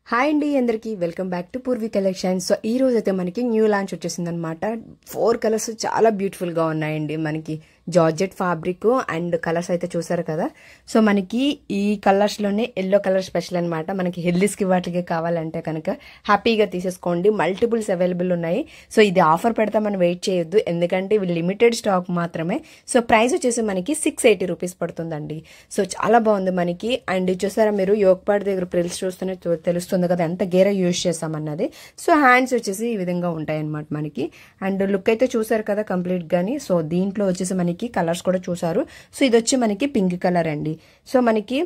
Hi అండి అందరికి welcome back to Purvi collection. So ఈ రోజు అయితే మనకి న్యూ లాంచ్ వచ్చేసింది అనమాట. 4 కలర్స్ చాలా బ్యూటిఫుల్ గా ఉన్నాయండి. మనకి జార్జెట్ ఫ్యాబ్రిక్ అండ్ కలర్స్ అయితే చూసారు కదా. సో మనకి ఈ కలర్స్ లోనే ఎల్లో కలర్ స్పెషల్ అనమాట. మనకి హెల్దీస్ కి వాటికి కావాలంటే కనుక హ్యాపీగా తీసేసుకోండి. మల్టిపుల్స్ అవైలబుల్ ఉన్నాయి. సో ఇది ఆఫర్ పెడతామని వెయిట్ చేయొద్దు, ఎందుకంటే ఇవి లిమిటెడ్ స్టాక్ మాత్రమే. సో ప్రైస్ వచ్చేసి మనకి 680 రూపీస్ పడుతుందండి. సో చాలా బాగుంది మనకి. అండ్ చూసారా మీరు యోగపాడ్ దగ్గర ప్రిల్స్ చూస్తూనే తెలుస్తుంది కదా ఎంత గేర యూజ్ చేస్తామన్నది. సో హ్యాండ్స్ వచ్చేసి ఈ విధంగా ఉంటాయి అనమాట మనకి. అండ్ లుక్ అయితే చూసారు కదా కంప్లీట్ గాని. సో దీంట్లో వచ్చేసి మనకి కలర్స్ కూడా చూసారు. సో ఇది వచ్చి మనకి పింక్ కలర్ అండి. సో మనకి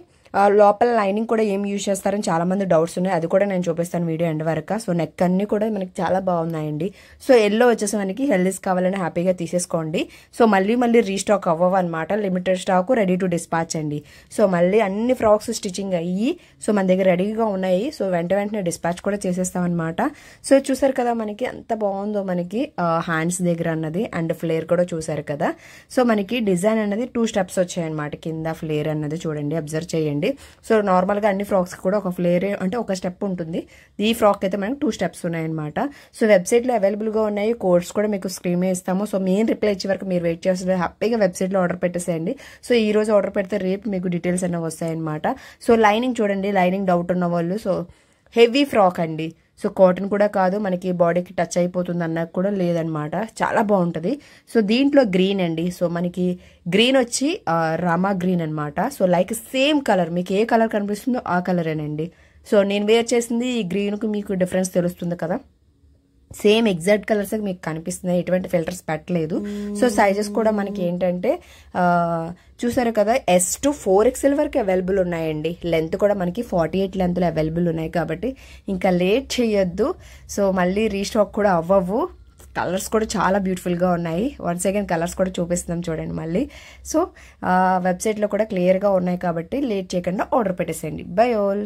లోపల లైనింగ్ కూడా ఏం యూజ్ చేస్తారని చాలా మంది డౌట్స్ ఉన్నాయి. అది కూడా నేను చూపిస్తాను వీడియో ఎండ్ వరకు. సో నెక్ అన్ని కూడా మనకి చాలా బాగున్నాయండి. సో ఎల్లో వచ్చేసి మనకి హెల్దీస్ కావాలని హ్యాపీగా తీసేసుకోండి. సో మళ్ళీ రీస్టాక్ అవ్వవు అనమాట. Limited stock, ready to dispatch అండి. సో మళ్ళీ అన్ని ఫ్రాక్స్ స్టిచ్చింగ్ అయ్యి సో మన దగ్గర రెడీగా ఉన్నాయి. సో వెంటనే డిస్పాచ్ కూడా చేసేస్తాం అనమాట. సో చూసారు కదా మనకి ఎంత బాగుందో మనకి హ్యాండ్స్ దగ్గర అన్నది. అండ్ ఫ్లేర్ కూడా చూసారు కదా. సో మనకి డిజైన్ అన్నది 2 స్టెప్స్ వచ్చాయన్నమాట. కింద ఫ్లేర్ అన్నది చూడండి, అబ్జర్వ్ చేయండి. సో నార్మల్ గా అన్ని ఫ్రాక్స్ కూడా ఒక ఫ్లేర్ అంటే ఒక స్టెప్ ఉంటుంది. ఈ ఫ్రాక్ అయితే మనకి 2 స్టెప్స్ ఉన్నాయన్నమాట. సో వెబ్సైట్ లో అవైలబుల్ గా ఉన్నాయి. కోడ్స్ కూడా మీకు స్క్రీన్ మీద ఇస్తాము. సో మెయిన్ రిప్లై ఇచ్చే వరకు మీరు వెయిట్ చేస్తే హ్యాపీగా వెబ్సైట్ లో ఆర్డర్ పెట్టేసేయండి. సో ఈ రోజు ఆర్డర్ పెడితే రేపు మీకు డీటెయిల్స్ అన్నీ వస్తాయన్నమాట. సో లైనింగ్ చూడండి, లైనింగ్ డౌట్ ఉన్న వాళ్ళు. సో హెవీ ఫ్రాక్ అండి. సో కాటన్ కూడా కాదు, మనకి బాడీకి టచ్ అయిపోతుంది అన్నది కూడా లేదనమాట. చాలా బాగుంటుంది. సో దీంట్లో గ్రీన్ అండి. సో మనకి గ్రీన్ వచ్చి రామా గ్రీన్ అనమాట. సో లైక్ సేమ్ కలర్, మీకు ఏ కలర్ కనిపిస్తుందో ఆ కలరేనండి. సో నేను వేర్ చేసింది ఈ గ్రీన్కు, మీకు డిఫరెన్స్ తెలుస్తుంది కదా. సేమ్ ఎగ్జాక్ట్ కలర్స్ మీకు కనిపిస్తున్నాయి, ఎటువంటి ఫిల్టర్స్ పెట్టలేదు. సో సైజెస్ కూడా మనకి ఏంటంటే చూసారు కదా, S to 4XL వరకు అవైలబుల్ ఉన్నాయండి. లెంత్ కూడా మనకి 48 లెంత్లు అవైలబుల్ ఉన్నాయి. కాబట్టి ఇంకా లేట్ చేయొద్దు. సో మళ్ళీ రీస్టాక్ కూడా అవ్వవు. కలర్స్ కూడా చాలా బ్యూటిఫుల్గా ఉన్నాయి. వన్స్ అగైన్ కలర్స్ కూడా చూపిస్తున్నాం చూడండి మళ్ళీ. సో వెబ్సైట్లో కూడా క్లియర్గా ఉన్నాయి కాబట్టి లేట్ చేయకుండా ఆర్డర్ పెట్టేసేయండి. By all.